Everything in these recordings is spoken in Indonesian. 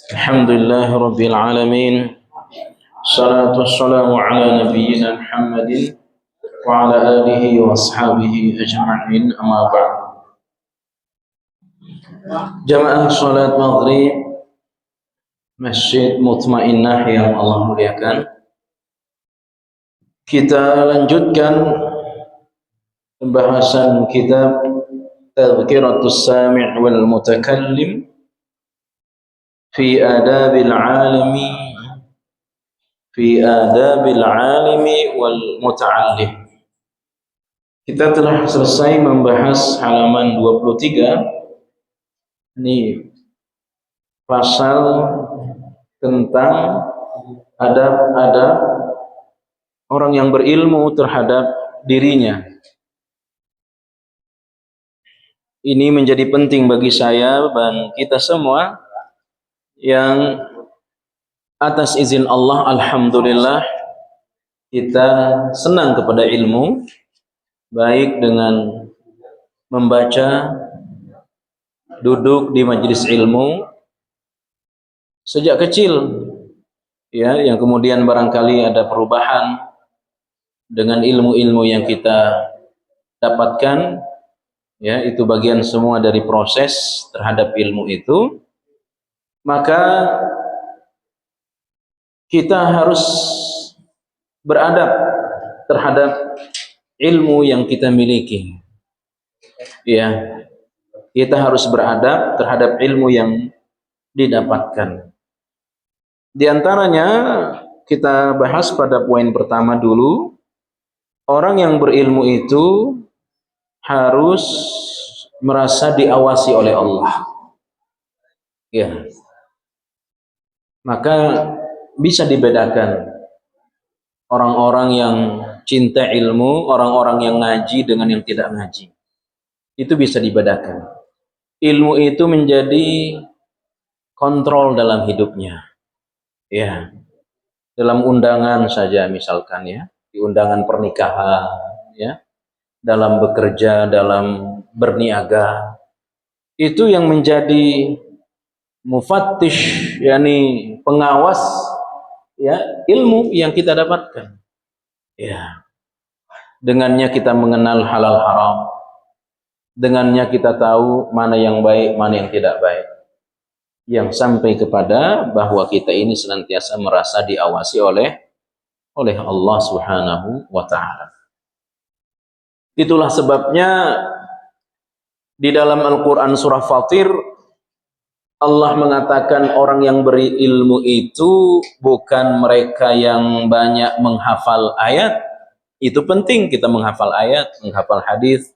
Alhamdulillah Rabbil Alamin. Salatu wassalamu ala nabiyyina Muhammadin wa ala alihi wa ashabihi ajma'in, amma ba'd. Jamaah salat maghrib Masjid Mutmainnah yang Allah muliakan, kita lanjutkan pembahasan kitab Tadhkiratus Sami' wal Mutakallim fi adabil alimi wal muta'allim. Kita telah selesai membahas halaman 23. Ini pasal tentang adab-adab orang yang berilmu terhadap dirinya. Ini menjadi penting bagi saya dan kita semua yang atas izin Allah, alhamdulillah, kita senang kepada ilmu, baik dengan membaca, duduk di majelis ilmu sejak kecil, ya, yang kemudian barangkali ada perubahan dengan ilmu-ilmu yang kita dapatkan, ya, itu bagian semua dari proses terhadap ilmu itu. Maka kita harus beradab terhadap ilmu yang kita miliki. Ya, kita harus beradab terhadap ilmu yang didapatkan. Di antaranya kita bahas pada poin pertama dulu, orang yang berilmu itu harus merasa diawasi oleh Allah. Ya. Maka bisa dibedakan orang-orang yang cinta ilmu, orang-orang yang ngaji dengan yang tidak ngaji. Itu bisa dibedakan. Ilmu itu menjadi kontrol dalam hidupnya. Ya. Dalam undangan saja misalkan, ya, di undangan pernikahan, ya, dalam bekerja, dalam berniaga, itu yang menjadi mufattish, yakni pengawas, ya, ilmu yang kita dapatkan. Ya. Dengannya kita mengenal halal haram. Dengannya kita tahu mana yang baik, mana yang tidak baik. Yang sampai kepada bahwa kita ini senantiasa merasa diawasi oleh Allah Subhanahu wa taala. Itulah sebabnya di dalam Al-Qur'an surah Fatir Allah mengatakan orang yang berilmu itu bukan mereka yang banyak menghafal ayat. Itu penting kita menghafal ayat, menghafal hadis.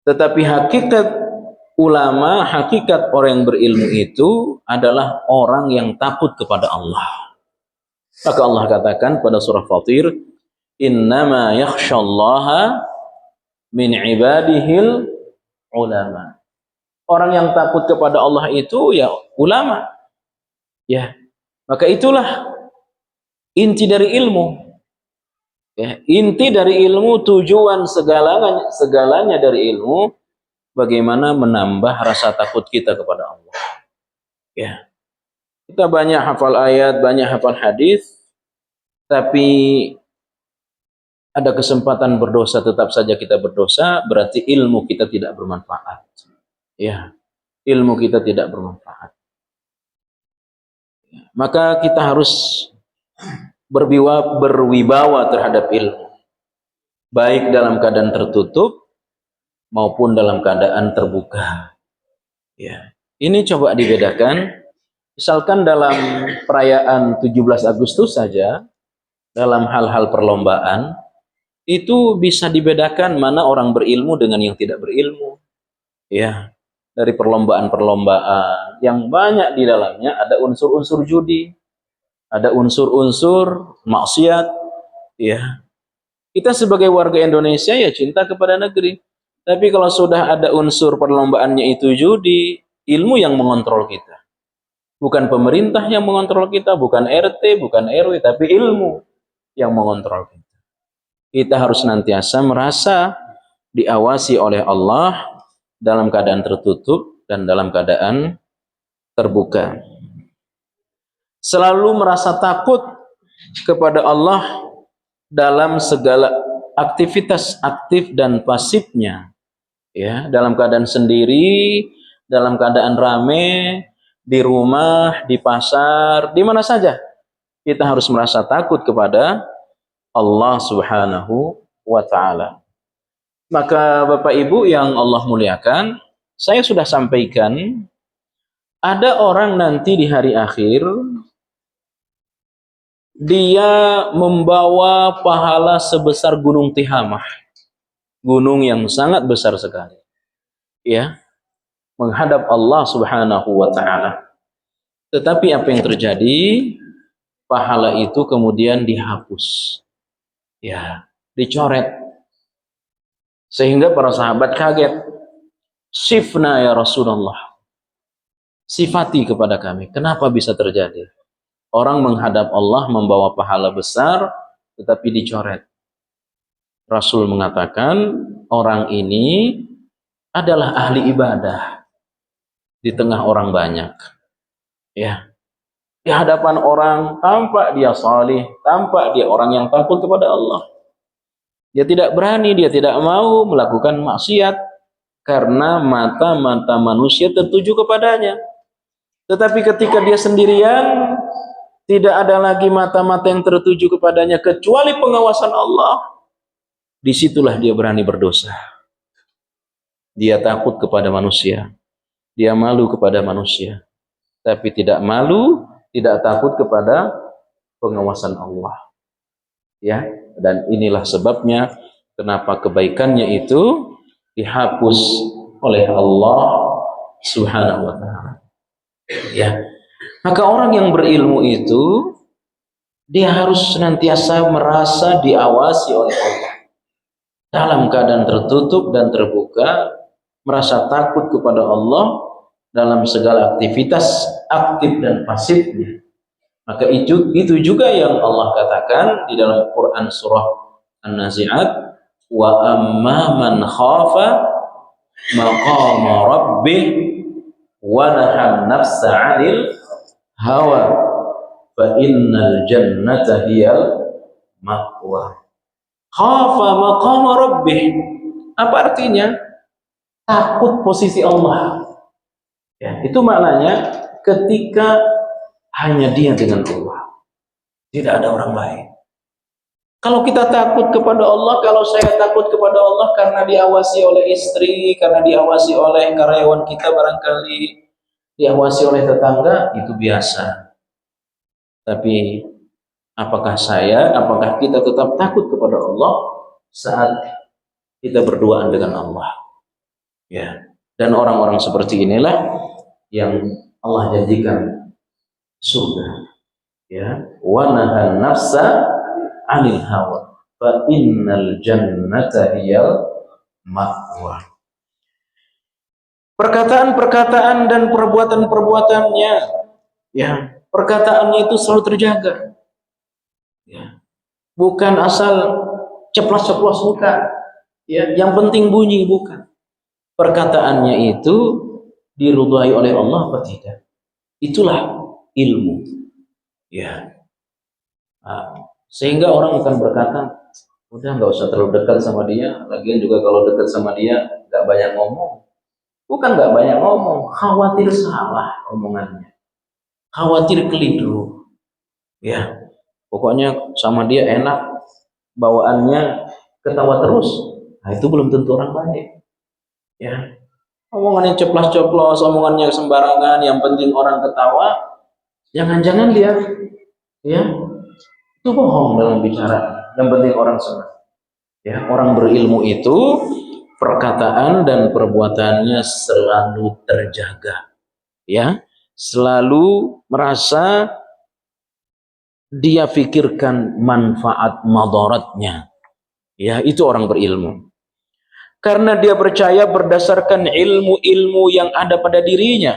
Tetapi hakikat ulama, hakikat orang yang berilmu itu adalah orang yang takut kepada Allah. Maka Allah katakan pada surah Fatir, innama yakhshallaha min ibadihil ulama. Orang yang takut kepada Allah itu ya ulama. Ya. Maka itulah inti dari ilmu. Ya, inti dari ilmu, tujuan segalanya dari ilmu bagaimana menambah rasa takut kita kepada Allah. Ya. Kita banyak hafal ayat, banyak hafal hadis, tapi ada kesempatan berdosa, tetap saja kita berdosa, berarti ilmu kita tidak bermanfaat. Ya, ilmu kita tidak bermanfaat. Maka kita harus berwibawa terhadap ilmu, baik dalam keadaan tertutup maupun dalam keadaan terbuka. Ya, ini coba dibedakan. Misalkan dalam perayaan 17 Agustus saja, dalam hal-hal perlombaan, itu bisa dibedakan mana orang berilmu dengan yang tidak berilmu. Ya. Dari perlombaan-perlombaan yang banyak di dalamnya ada unsur-unsur judi, ada unsur-unsur maksiat, ya. Kita sebagai warga Indonesia ya cinta kepada negeri. Tapi kalau sudah ada unsur perlombaannya itu judi, ilmu yang mengontrol kita. Bukan pemerintah yang mengontrol kita, bukan RT, bukan RW, tapi ilmu yang mengontrol kita. Kita harus senantiasa merasa diawasi oleh Allah dalam keadaan tertutup dan dalam keadaan terbuka. selalu merasa takut kepada Allah dalam segala aktivitas aktif dan pasifnya, ya, dalam keadaan sendiri, dalam keadaan rame, di rumah, di pasar, di mana saja kita harus merasa takut kepada Allah Subhanahu wa taala. Maka Bapak Ibu yang Allah muliakan, saya sudah sampaikan ada orang nanti di hari akhir dia membawa pahala sebesar gunung Tihamah, gunung yang sangat besar sekali, ya, menghadap Allah Subhanahu wa taala. Tetapi apa yang terjadi? Pahala itu kemudian dihapus, ya, dicoret, sehingga para sahabat kaget. Sifna ya Rasulullah, sifati kepada kami, kenapa bisa terjadi? Orang menghadap Allah membawa pahala besar, tetapi dicoret. Rasul mengatakan, orang ini adalah ahli ibadah di tengah orang banyak, ya. Di hadapan orang tampak dia salih, tampak dia orang yang takut kepada Allah. Dia tidak berani, dia tidak mau melakukan maksiat karena mata-mata manusia tertuju kepadanya. Tetapi ketika dia sendirian, tidak ada lagi mata-mata yang tertuju kepadanya kecuali pengawasan Allah. Disitulah dia berani berdosa. Dia takut kepada manusia, dia malu kepada manusia, tapi tidak malu, tidak takut kepada pengawasan Allah, ya. Dan inilah sebabnya kenapa kebaikannya itu dihapus oleh Allah Subhanahu wa taala, ya. Maka orang yang berilmu itu dia harus senantiasa merasa diawasi oleh Allah dalam keadaan tertutup dan terbuka, merasa takut kepada Allah dalam segala aktivitas aktif dan pasifnya. Maka itu juga yang Allah katakan di dalam Quran surah An-Nazi'at, wa amma man khafa maqama rabbih wa nahan nafsa 'anil hawa fa innal jannata hiyal ma'wa. Khafa maqama rabbih, apa artinya? Takut posisi Allah, ya. Itu maknanya ketika hanya dia dengan Allah, tidak ada orang lain. Kalau kita takut kepada Allah, kalau saya takut kepada Allah karena diawasi oleh istri, karena diawasi oleh karyawan kita barangkali, diawasi oleh tetangga, itu biasa. Tapi apakah kita tetap takut kepada Allah saat kita berduaan dengan Allah, ya? Dan orang-orang seperti inilah yang Allah janjikan surga, ya. Wa nahan nafsa 'anil hawa fa innal jannata hiyal ma'wa. Perkataan-perkataan dan perbuatan-perbuatannya, ya, perkataannya itu selalu terjaga, ya. Bukan asal ceplos-ceplos, bukan, ya. Yang penting bunyi, bukan. Perkataannya itu diridhai oleh Allah atau tidak. Itulah ilmu, ya. Sehingga orang akan berkata, udah nggak usah terlalu dekat sama dia. Lagian juga kalau dekat sama dia nggak banyak ngomong. Bukan nggak banyak ngomong, khawatir salah omongannya, khawatir keliru, ya. Pokoknya sama dia enak, bawaannya ketawa terus. Nah, itu belum tentu orang baik, ya. Omongannya ceplas-ceplos, omongannya sembarangan, yang penting orang ketawa, jangan-jangan dia, ya, itu bohong dalam bicara, yang penting orang senang, ya. Orang berilmu itu perkataan dan perbuatannya selalu terjaga, ya, selalu merasa dia pikirkan manfaat madaratnya, ya. Itu orang berilmu karena dia percaya berdasarkan ilmu-ilmu yang ada pada dirinya,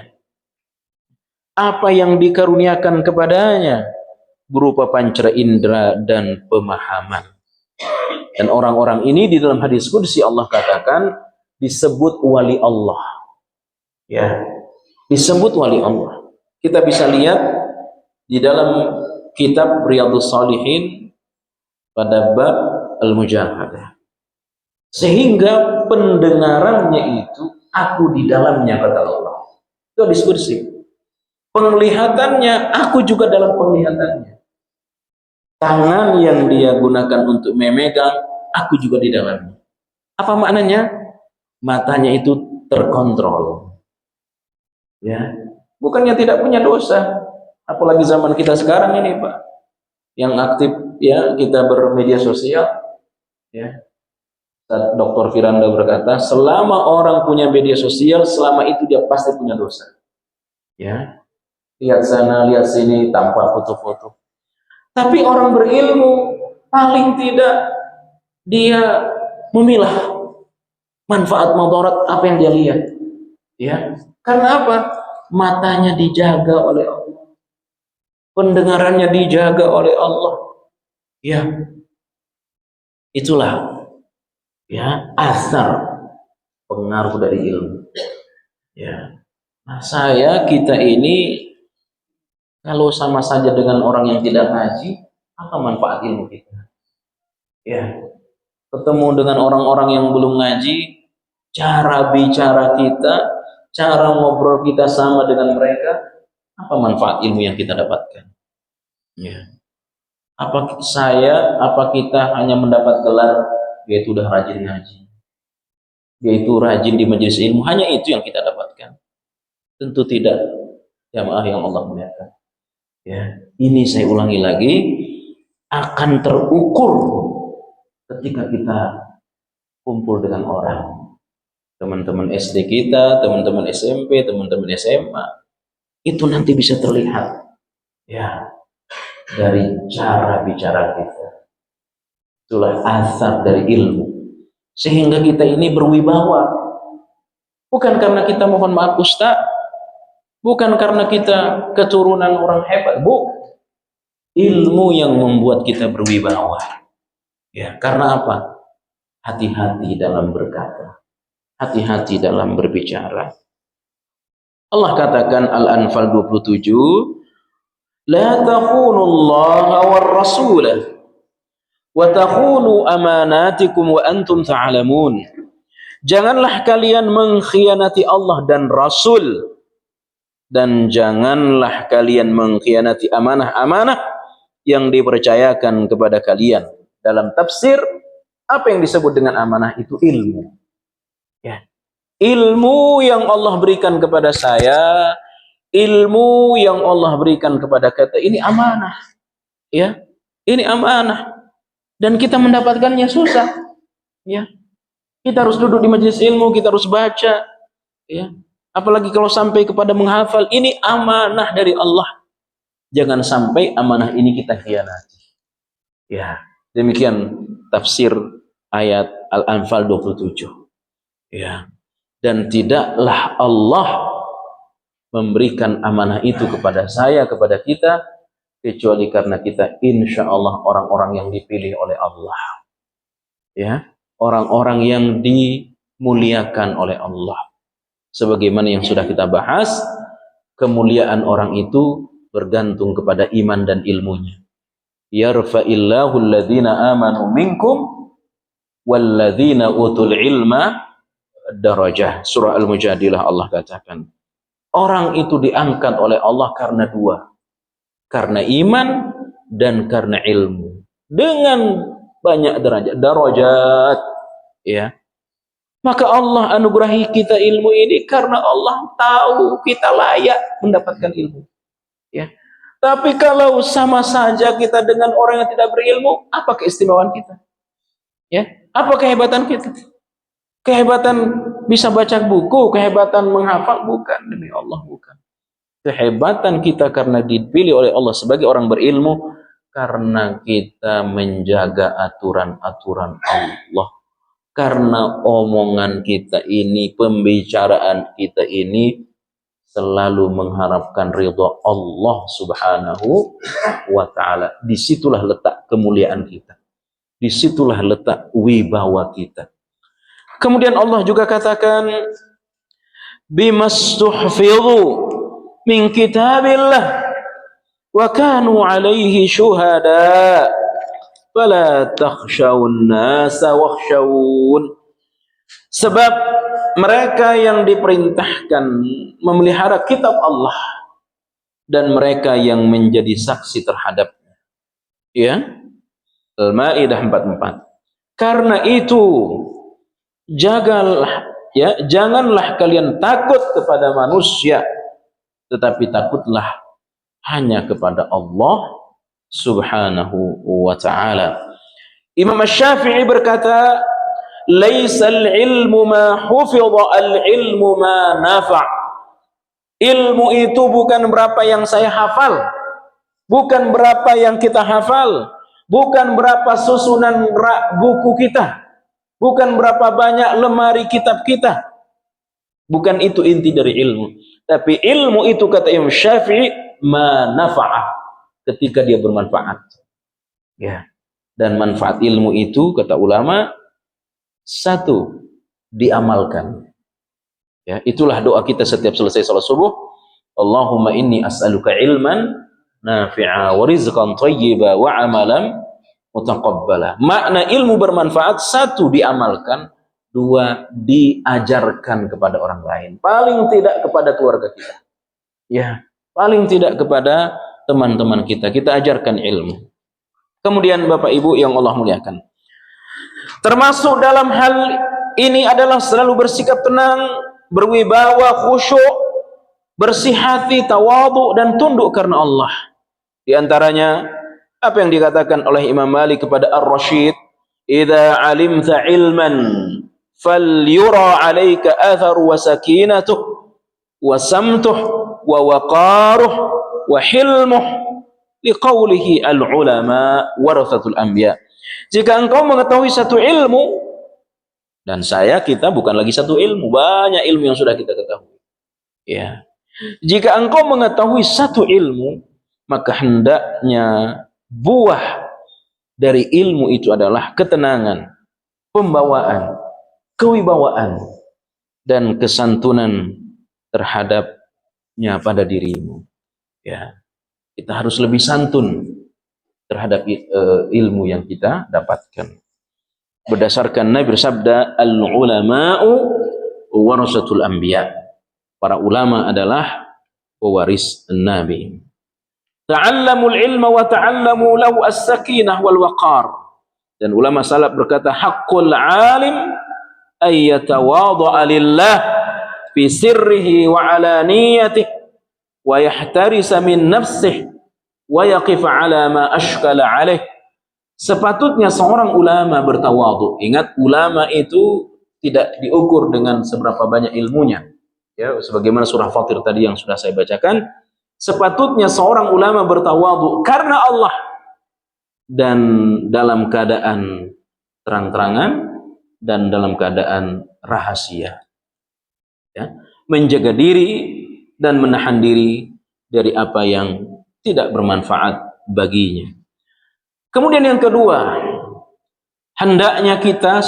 apa yang dikaruniakan kepadanya berupa panca indera dan pemahaman. Dan orang-orang ini di dalam hadis qudsi Allah katakan disebut wali Allah, ya, disebut wali Allah. Kita bisa lihat di dalam kitab Riyadhus Shalihin pada bab al-mujahadah. Sehingga pendengarannya itu aku di dalamnya, kata Allah. Itu diskusi. Penglihatannya aku juga dalam penglihatannya. Tangan yang dia gunakan untuk memegang aku juga di dalamnya. Apa maknanya? Matanya itu terkontrol. Ya, bukannya tidak punya dosa. Apalagi zaman kita sekarang ini, Pak, yang aktif ya kita bermedia sosial. Ya, Dr. Firanda berkata, selama orang punya media sosial, selama itu dia pasti punya dosa. Ya, lihat sana, lihat sini tanpa foto-foto. Tapi orang berilmu paling tidak dia memilah manfaat mudarat apa yang dia lihat. Ya, karena apa? Matanya dijaga oleh Allah, pendengarannya dijaga oleh Allah. Ya, itulah ya asar pengaruh dari ilmu. Ya, nah kita ini kalau sama saja dengan orang yang tidak ngaji, apa manfaat ilmu kita? Ya, ketemu dengan orang-orang yang belum ngaji, cara bicara kita, cara ngobrol kita sama dengan mereka, apa manfaat ilmu yang kita dapatkan? Ya. Apa kita hanya mendapat gelar, dia itu udah rajin ngaji, dia itu rajin di majelis ilmu, hanya itu yang kita dapatkan? Tentu tidak, jamaah yang Allah muliakan. Ya, ini saya ulangi lagi, akan terukur ketika kita kumpul dengan orang, teman-teman SD kita, teman-teman SMP, teman-teman SMA, itu nanti bisa terlihat ya dari cara bicara kita. Itulah asar dari ilmu, sehingga kita ini berwibawa, bukan karena kita mohon maaf Ustaz, bukan karena kita keturunan orang hebat, bukan. Ilmu yang membuat kita berwibawa. Ya, karena apa? Hati-hati dalam berkata, hati-hati dalam berbicara. Allah katakan Al-Anfal 27, la takhunu Allah war rasulah wa takhunu amanatikum wa antum ta'lamun. Janganlah kalian mengkhianati Allah dan Rasul, dan janganlah kalian mengkhianati amanah-amanah yang dipercayakan kepada kalian. Dalam tafsir, apa yang disebut dengan amanah itu ilmu. Ya. Ilmu yang Allah berikan kepada saya, ilmu yang Allah berikan kepada kita, ini amanah. Ya. Ini amanah. Dan kita mendapatkannya susah. Ya. Kita harus duduk di majelis ilmu, kita harus baca. Ya. Apalagi kalau sampai kepada menghafal, ini amanah dari Allah. Jangan sampai amanah ini kita khianati. Ya, demikian tafsir ayat Al-Anfal 27. Ya. Dan tidaklah Allah memberikan amanah itu kepada saya, kepada kita, kecuali karena kita insya Allah orang-orang yang dipilih oleh Allah. Ya, orang-orang yang dimuliakan oleh Allah. Sebagaimana yang sudah kita bahas, kemuliaan orang itu bergantung kepada iman dan ilmunya. Yarfa'illahu alladhina amanu minkum walladhina utul ilma darajah. Surah Al-Mujadilah Allah katakan, orang itu diangkat oleh Allah karena dua, karena iman dan karena ilmu, dengan banyak derajat, darajat. Ya, maka Allah anugerahi kita ilmu ini karena Allah tahu kita layak mendapatkan ilmu. Ya. Tapi kalau sama saja kita dengan orang yang tidak berilmu, apa keistimewaan kita? Ya, apa kehebatan kita? Kehebatan bisa baca buku, kehebatan menghafal, bukan, demi Allah bukan. Kehebatan kita karena dipilih oleh Allah sebagai orang berilmu, karena kita menjaga aturan-aturan Allah. Karena omongan kita ini, pembicaraan kita ini selalu mengharapkan ridha Allah Subhanahu wa ta'ala. Disitulah letak kemuliaan kita, disitulah letak wibawa kita. Kemudian Allah juga katakan, bimastuhfidhu min kitabillah wa kanu 'alaihi syuhada fala takhshawun nasa wakhshawun. Sebab mereka yang diperintahkan memelihara kitab Allah dan mereka yang menjadi saksi terhadapnya. Ya, Al-Maidah 44. Karena itu jagalah, ya, janganlah kalian takut kepada manusia, tetapi takutlah hanya kepada Allah Subhanahu wa ta'ala. Imam Asy-Syafi'i berkata, laisal ilmu ma hufidha, al ilmu ma nafa'. Ilmu itu bukan berapa yang saya hafal, bukan berapa yang kita hafal, bukan berapa susunan buku kita, bukan berapa banyak lemari kitab kita. Bukan itu inti dari ilmu. Tapi ilmu itu, kata Imam Syafi'i, ma nafa'ah, ketika dia bermanfaat. Ya. Dan manfaat ilmu itu, kata ulama, satu, diamalkan. Ya, itulah doa kita setiap selesai salat subuh. Allahumma inni as'aluka ilman nafi'a wa rizqan thayyiba wa amalan mutaqabbala. Makna ilmu bermanfaat, satu, diamalkan, dua, diajarkan kepada orang lain. Paling tidak kepada keluarga kita. Ya, paling tidak kepada teman-teman kita. Kita ajarkan ilmu. Kemudian Bapak Ibu yang Allah muliakan, termasuk dalam hal ini adalah selalu bersikap tenang, berwibawa, khusyuk, bersih hati, tawadhu dan tunduk karena Allah. Di antaranya apa yang dikatakan oleh Imam Malik kepada Ar-Rasyid, "Idza 'alimta 'ilman falyura 'alaika atharu wa sakinatuh wa samtuh wa waqaruh wa hilmuh liqaulihi al-ulama warathatul anbiya." Jika engkau mengetahui satu ilmu, dan kita bukan lagi satu ilmu, banyak ilmu yang sudah kita ketahui. Ya. Jika engkau mengetahui satu ilmu, maka hendaknya buah dari ilmu itu adalah ketenangan, pembawaan, kewibawaan, dan kesantunan terhadapnya pada dirimu. Ya. Kita harus lebih santun terhadap ilmu yang kita dapatkan. Berdasarkan Nabi bersabda, al-ulama'u warasatul anbiya. Para ulama adalah pewaris Nabi. Ta'allamul ilma wa ta'allamu lahu as-sakinah wal waqar. Dan ulama salaf berkata, haqqul alim ay yatawadha'a lillah fi sirrihi wa alaniyatihi wa yahtarisa min nafsihi wa yaqifa ala ma ashkala alaih. Sepatutnya seorang ulama bertawadhu. Ingat, ulama itu tidak diukur dengan seberapa banyak ilmunya. Ya, sebagaimana surah Fatir tadi yang sudah saya bacakan, sepatutnya seorang ulama bertawadhu karena Allah dan dalam keadaan terang-terangan dan dalam keadaan rahasia. Ya, menjaga diri dan menahan diri dari apa yang tidak bermanfaat baginya. Kemudian yang kedua, hendaknya kita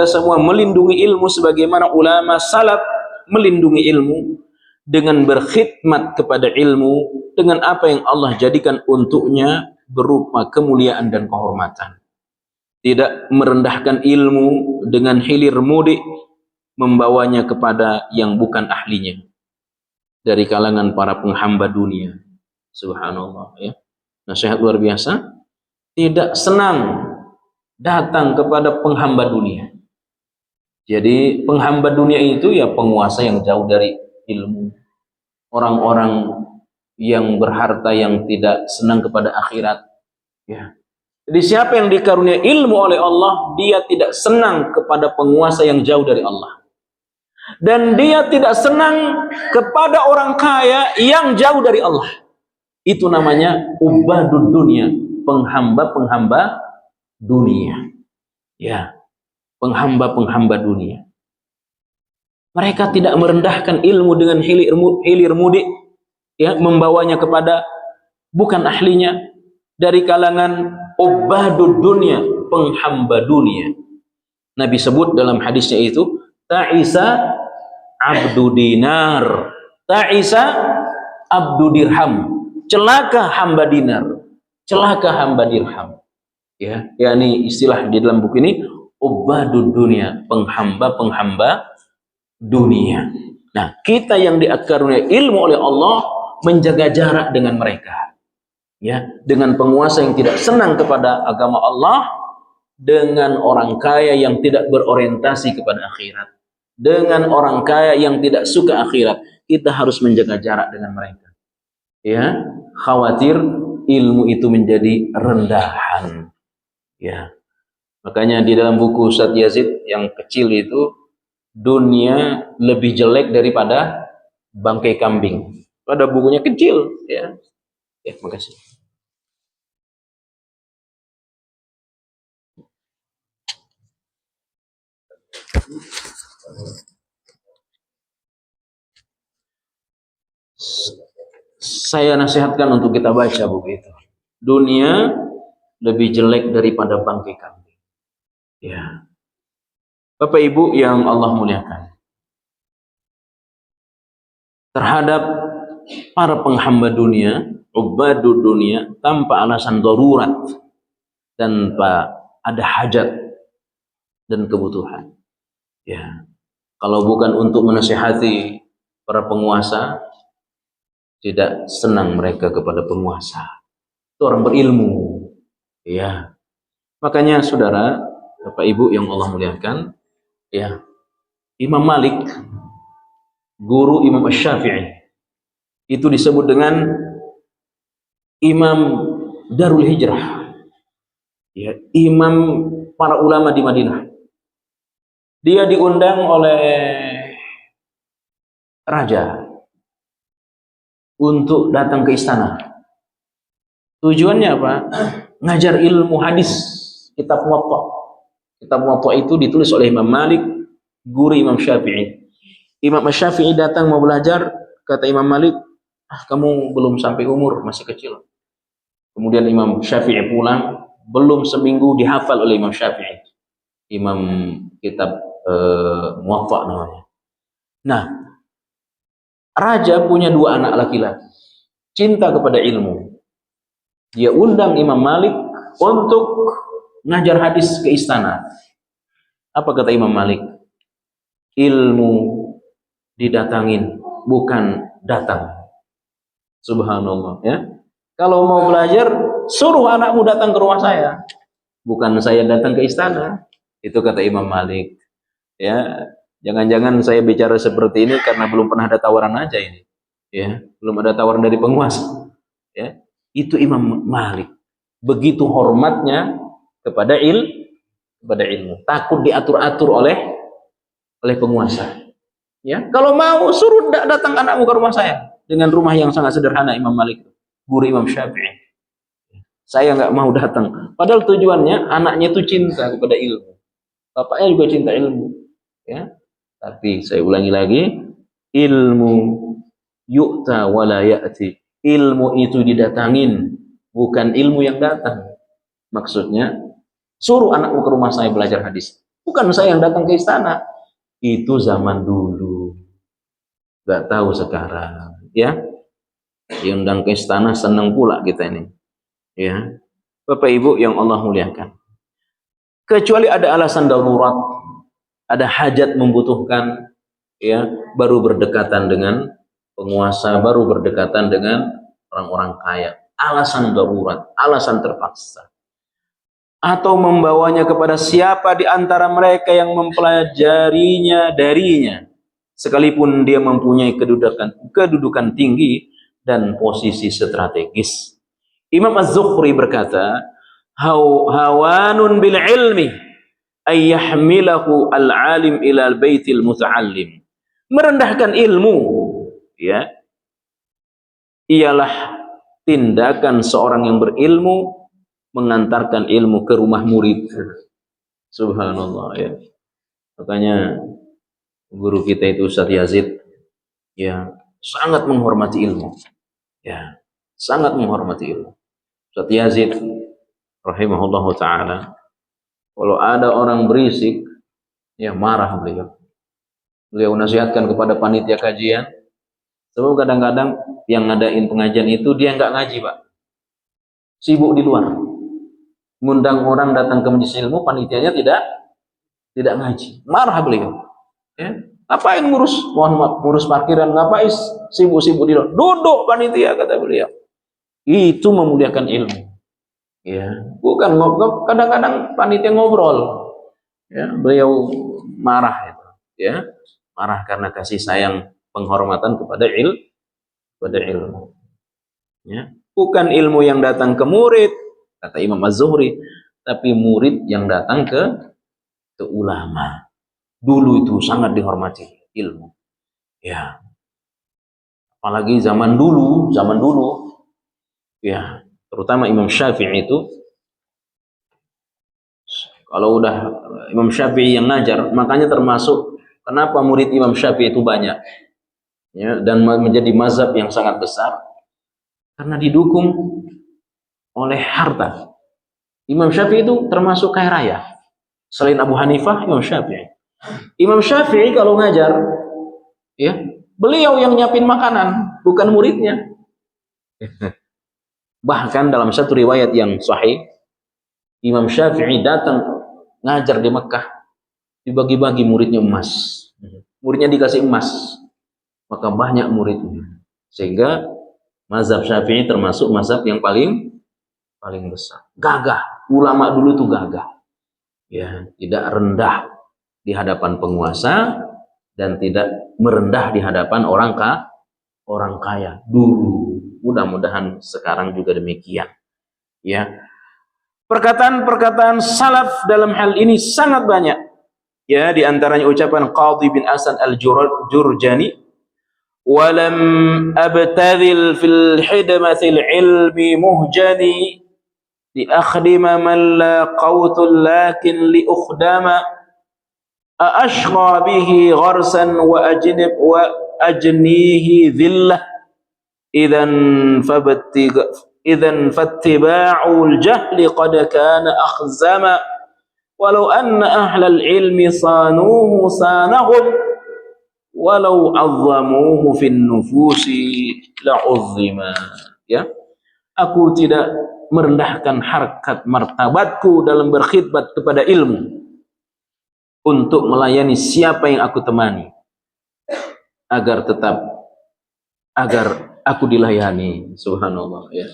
semua melindungi ilmu sebagaimana ulama salaf melindungi ilmu dengan berkhidmat kepada ilmu dengan apa yang Allah jadikan untuknya berupa kemuliaan dan kehormatan. Tidak merendahkan ilmu dengan hilir mudik, membawanya kepada yang bukan ahlinya dari kalangan para penghamba dunia. Subhanallah, ya. Nasihat luar biasa. Tidak senang datang kepada penghamba dunia. Jadi penghamba dunia itu ya penguasa yang jauh dari ilmu, orang-orang yang berharta yang tidak senang kepada akhirat. Ya. Jadi siapa yang dikarunia ilmu oleh Allah, dia tidak senang kepada penguasa yang jauh dari Allah. Dan dia tidak senang kepada orang kaya yang jauh dari Allah. Itu namanya ubadud dunia, penghamba-penghamba dunia. Ya, penghamba-penghamba dunia. Mereka tidak merendahkan ilmu dengan hilir mudik, ya, membawanya kepada bukan ahlinya, dari kalangan ubadud dunia, penghamba dunia. Nabi sebut dalam hadisnya itu, ta'isa abdu dinar, ta'isa abdu dirham. celaka hamba dinar, celaka hamba dirham. Ya, yakni istilah di dalam buku ini ubadud dunia, penghamba dunia. Nah, kita yang dikaruniai ilmu oleh Allah menjaga jarak dengan mereka. Ya, dengan penguasa yang tidak senang kepada agama Allah, dengan orang kaya yang tidak berorientasi kepada akhirat, dengan orang kaya yang tidak suka akhirat, kita harus menjaga jarak dengan mereka. Ya, khawatir ilmu itu menjadi rendahan. Ya, makanya di dalam buku Ustadz Yazid yang kecil itu, dunia lebih jelek daripada bangkai kambing. Pada bukunya kecil, ya. Ya, makasih. Saya nasihatkan untuk kita baca buku itu. Dunia lebih jelek daripada bangkai kambing. Ya. Bapak Ibu yang Allah muliakan, terhadap para penghamba dunia, ubadud dunia, tanpa alasan darurat, tanpa ada hajat dan kebutuhan. Ya. Kalau bukan untuk menasihati para penguasa, tidak senang mereka kepada penguasa. Itu orang berilmu. Ya. Makanya saudara, Bapak Ibu yang Allah muliakan, ya, Imam Malik, guru Imam Asy-Syafi'i, itu disebut dengan Imam Darul Hijrah. Ya, imam para ulama di Madinah. Dia diundang oleh raja untuk datang ke istana. Tujuannya apa? Ngajar ilmu hadis, kitab Muwatta. Kitab Muwatta itu ditulis oleh Imam Malik, guru Imam Syafi'i. Imam Syafi'i datang mau belajar, kata Imam Malik, kamu belum sampai umur, masih kecil. Kemudian Imam Syafi'i pulang, belum seminggu dihafal oleh Imam Syafi'i. Imam kitab Muwatta namanya. Nah, raja punya dua anak laki-laki, cinta kepada ilmu. Dia undang Imam Malik untuk ngajar hadis ke istana. Apa kata Imam Malik? Ilmu didatangin, bukan datang. Subhanallah, ya. Kalau mau belajar, suruh anakmu datang ke rumah saya, bukan saya datang ke istana. Itu kata Imam Malik. Ya, jangan-jangan saya bicara seperti ini karena belum pernah ada tawaran aja ini. Ya, belum ada tawaran dari penguasa. Ya, itu Imam Malik. Begitu hormatnya kepada ilmu. Takut diatur-atur oleh penguasa. Ya, kalau mau suruh datang anakmu ke rumah saya, dengan rumah yang sangat sederhana. Imam Malik, guru Imam Syafi'i. Saya nggak mau datang. Padahal tujuannya anaknya itu cinta kepada ilmu. Bapaknya juga cinta ilmu. Ya, tapi saya ulangi lagi, ilmu yu'ta wala ya'ti. Ilmu itu didatangin, bukan ilmu yang datang. Maksudnya, suruh anakmu ke rumah saya belajar hadis. Bukan saya yang datang ke istana. Itu zaman dulu. Gak tahu sekarang. Ya, diundang ke istana senang pula kita ini. Ya, Bapak Ibu yang Allah muliakan. Kecuali ada alasan darurat, ada hajat membutuhkan, ya, baru berdekatan dengan penguasa, baru berdekatan dengan orang-orang kaya. Alasan darurat, alasan terpaksa. Atau membawanya kepada siapa di antara mereka yang mempelajarinya darinya, sekalipun dia mempunyai kedudukan tinggi dan posisi strategis. Imam Az-Zuhri berkata, hawanun bil ilmi ayyahmilahu al-alim ila al-baitil muta'allim. Merendahkan ilmu, ya, ialah tindakan seorang yang berilmu mengantarkan ilmu ke rumah murid. Subhanallah, ya. Makanya guru kita itu Ustadz Yazid, ya, sangat menghormati ilmu. Ya, sangat menghormati ilmu. Ustadz Yazid rahimahullah ta'ala, kalau ada orang berisik, ya marah beliau. Beliau nasihatkan kepada panitia kajian, Sebab kadang-kadang yang ngadain pengajian itu dia nggak ngaji, Pak. Sibuk di luar. Ngundang orang datang ke majelis ilmu, panitianya tidak ngaji. Marah beliau. Ya. Ngapain ngurus parkiran, ngapain sibuk-sibuk di luar. Duduk panitia, kata beliau. Itu memuliakan ilmu. Ya, bukan ngobrol, kadang-kadang panitia ngobrol. Ya, beliau marah itu, ya. Marah karena kasih sayang penghormatan kepada ilmu. Ya. Bukan ilmu yang datang ke murid, kata Imam Az-Zuhri, tapi murid yang datang ke ulama. Dulu itu sangat dihormati ilmu. Ya. Apalagi zaman dulu, ya, terutama Imam Syafi'i itu, kalau udah Imam Syafi'i yang ngajar, makanya termasuk kenapa murid Imam Syafi'i itu banyak, ya, dan menjadi mazhab yang sangat besar, karena didukung oleh harta. Imam Syafi'i itu termasuk kaya raya. Selain Abu Hanifah, Imam Syafi'i. Imam Syafi'i kalau ngajar, ya, beliau yang nyiapin makanan, bukan muridnya. Bahkan dalam satu riwayat yang sahih, Imam Syafi'i datang ngajar di Mekah, dibagi-bagi muridnya emas. Muridnya dikasih emas, maka banyak muridnya. Sehingga mazhab Syafi'i termasuk mazhab yang paling besar. Gagah, ulama dulu tuh gagah. Ya, tidak rendah di hadapan penguasa dan tidak merendah di hadapan orang kaya dulu. Mudah-mudahan sekarang juga demikian. Ya. Perkataan-perkataan salaf dalam hal ini sangat banyak. Ya, di antaranya ucapan Qadhi bin Hasan Al-Jurjani, "Walam abtadhil fil hidmatil ilmi muhjani li akhdima man la qawtul lakin li ukhdama ashqa bihi gharsan wa ajnihi dhillah idzan fattiba'ul jahli qad kana akhzama walau anna ahlal ilmi sanuhu sanahum walau azzamuhu fin nufusi la'uzzima." Ya, aku tidak merendahkan harkat martabatku dalam berkhidmat kepada ilmu untuk melayani siapa yang aku temani agar aku dilayani. Subhanallah, ya.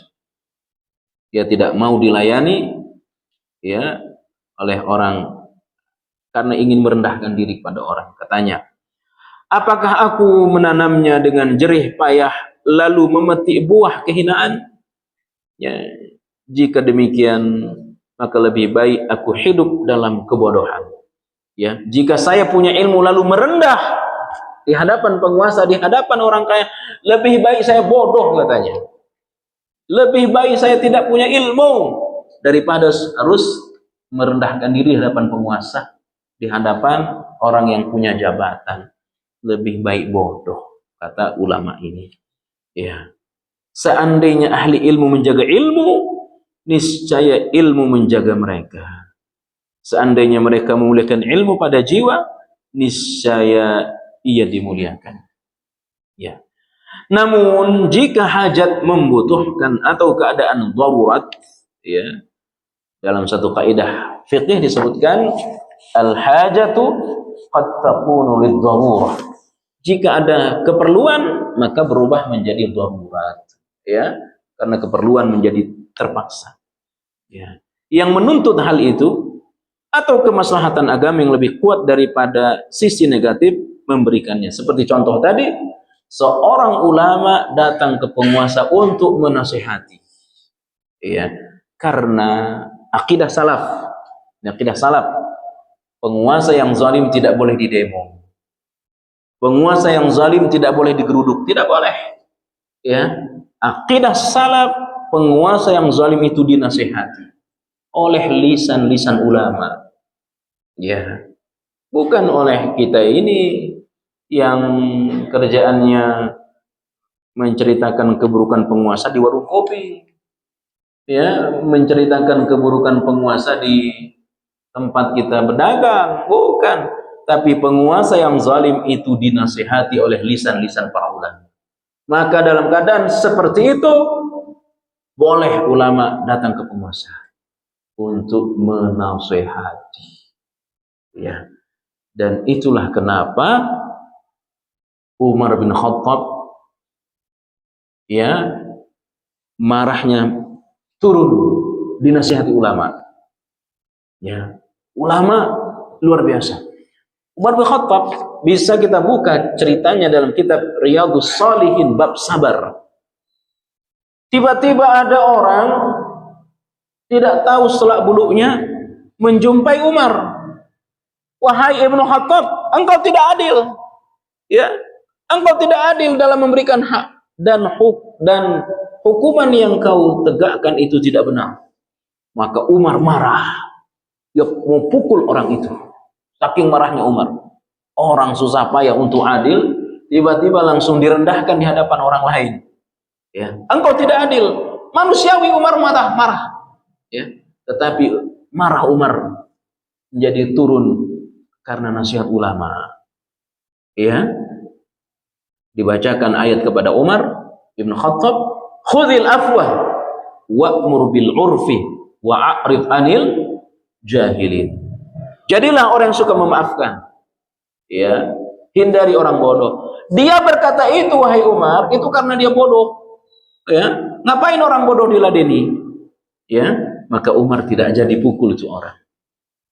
Dia tidak mau dilayani, ya, oleh orang karena ingin merendahkan diri pada orang. Katanya, apakah aku menanamnya dengan jerih payah lalu memetik buah kehinaan? Ya, jika demikian maka lebih baik aku hidup dalam kebodohan. Ya, jika saya punya ilmu lalu merendah di hadapan penguasa, di hadapan orang kaya, lebih baik saya bodoh, katanya. Lebih baik saya tidak punya ilmu daripada harus merendahkan diri di hadapan penguasa, di hadapan orang yang punya jabatan. Lebih baik bodoh, kata ulama ini. Ya. Seandainya ahli ilmu menjaga ilmu, niscaya ilmu menjaga mereka. Seandainya mereka memuliakan ilmu pada jiwa, niscaya ia dimuliakan. Ya. Namun jika hajat membutuhkan atau keadaan darurat, ya, dalam satu kaidah fikih disebutkan al-hajatu qad takunu lid-darurah. Jika ada keperluan maka berubah menjadi darurat, ya, karena keperluan menjadi terpaksa. Ya. Yang menuntut hal itu atau kemaslahatan agama yang lebih kuat daripada sisi negatif memberikannya. Seperti contoh tadi, seorang ulama datang ke penguasa untuk menasihati, ya, karena akidah salaf, penguasa yang zalim tidak boleh didemo, penguasa yang zalim tidak boleh digeruduk, tidak boleh. Ya, akidah salaf, penguasa yang zalim itu dinasihati oleh lisan-lisan ulama. Ya, bukan oleh kita ini yang kerjaannya menceritakan keburukan penguasa di warung kopi, ya, menceritakan keburukan penguasa di tempat kita berdagang, bukan. Tapi penguasa yang zalim itu dinasihati oleh lisan-lisan para ulama. Maka dalam keadaan seperti itu boleh ulama datang ke penguasa untuk menasehati, ya. Dan itulah kenapa Umar bin Khattab, ya, marahnya turun dinasihati ulama, ya. Ulama luar biasa. Umar bin Khattab bisa kita buka ceritanya dalam kitab Riyadhus Shalihin bab sabar. Tiba-tiba ada orang tidak tahu selak buluknya menjumpai Umar. Wahai Ibnu Khattab, engkau tidak adil. Ya, engkau tidak adil dalam memberikan hak dan hukuman yang kau tegakkan itu tidak benar. Maka Umar marah. Dia mau pukul orang itu. Saking marahnya Umar. Orang susah payah untuk adil, tiba-tiba langsung direndahkan di hadapan orang lain. Ya, engkau tidak adil. Manusiawi Umar marah. Ya, tetapi marah Umar menjadi turun karena nasihat ulama. Ya, dibacakan ayat kepada Umar Ibn Khattab, khudhil afwah wa'mur bil urfi wa'rid anil jahilin. Jadilah orang yang suka memaafkan, ya, hindari orang bodoh. Dia berkata itu, wahai Umar, itu karena dia bodoh, ya. Ngapain orang bodoh diladeni, ya? Maka Umar tidak jadi pukul itu orang,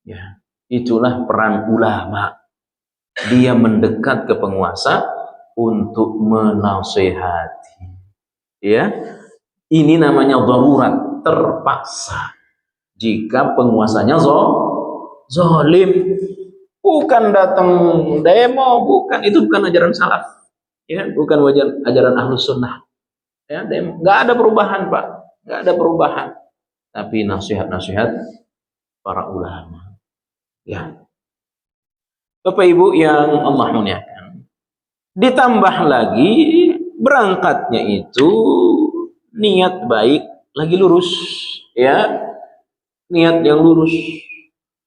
ya. Itulah peran ulama. Dia mendekat ke penguasa untuk menasehati, ya. Ini namanya darurat, terpaksa. Jika penguasanya zalim, bukan datang demo, bukan, itu bukan ajaran salaf, ya, bukan ajaran ahlus sunnah, ya. Demo nggak ada perubahan, Pak, nggak ada perubahan, tapi nasihat-nasihat para ulama, ya. Bapak Ibu yang Allah muliakan, ditambah lagi berangkatnya itu niat baik lagi lurus, ya, niat yang lurus.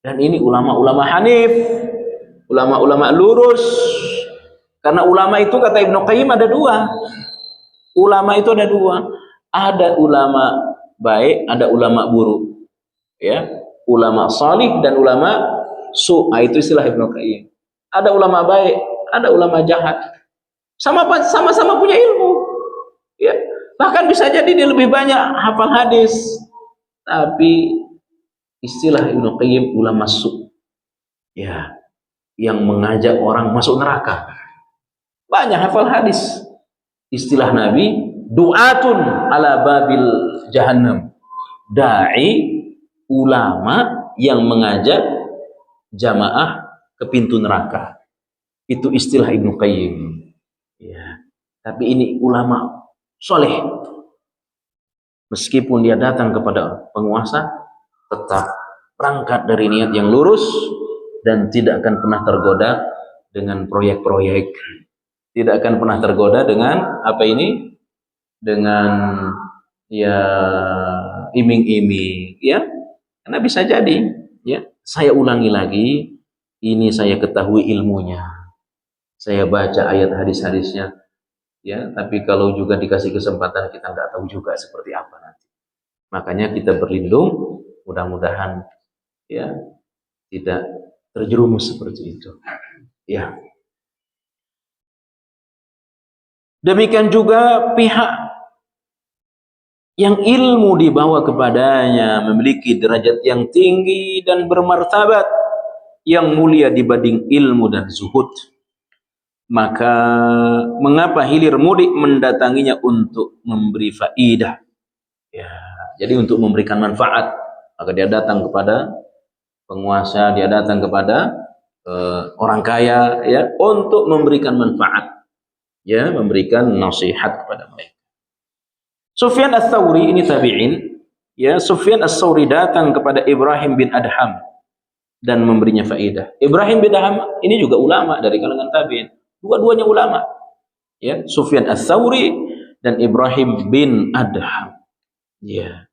Dan ini ulama-ulama Hanif, ulama-ulama lurus. Karena ulama itu kata Ibnu Qayyim ada dua. Ulama itu ada dua. Ada ulama baik, ada ulama buruk. Ya, ulama salih dan ulama su'. Itu istilah Ibnu Qayyim. Ada ulama baik, ada ulama jahat. Sama-sama punya ilmu. Ya, bahkan bisa jadi dia lebih banyak hafal hadis. Tapi istilah Ibnu Qayyim ulama su', ya, yang mengajak orang masuk neraka. Banyak hafal hadis. Istilah Nabi, du'atun ala babil jahannam. Dai, ulama yang mengajak jamaah ke pintu neraka. Itu istilah Ibnu Qayyim. Ya. Tapi ini ulama soleh. Meskipun dia datang kepada penguasa, tetap berangkat dari niat yang lurus dan tidak akan pernah tergoda dengan proyek-proyek, tidak akan pernah tergoda dengan apa ini, dengan ya iming-iming, ya. Karena bisa jadi, ya, saya ulangi lagi, ini saya ketahui ilmunya, saya baca ayat hadis-hadisnya, ya, tapi kalau juga dikasih kesempatan kita nggak tahu juga seperti apa nanti. Makanya kita berlindung, mudah-mudahan, ya, tidak terjerumus seperti itu, ya. Demikian juga pihak yang ilmu dibawa kepadanya memiliki derajat yang tinggi dan bermartabat yang mulia dibanding ilmu dan zuhud. Maka mengapa hilir mudik mendatanginya untuk memberi faidah, ya, jadi untuk memberikan manfaat. Maka dia datang kepada penguasa, dia datang kepada orang kaya, ya, untuk memberikan manfaat, ya, memberikan nasihat kepada mereka. Sufyan Ats-Tsauri ini tabi'in, ya. Sufyan Ats-Tsauri datang kepada Ibrahim bin Adham dan memberinya faidah. Ibrahim bin Adham ini juga ulama dari kalangan tabi'in. Dua-duanya ulama, ya, Sufyan Ats-Tsauri dan Ibrahim bin Adham, ya.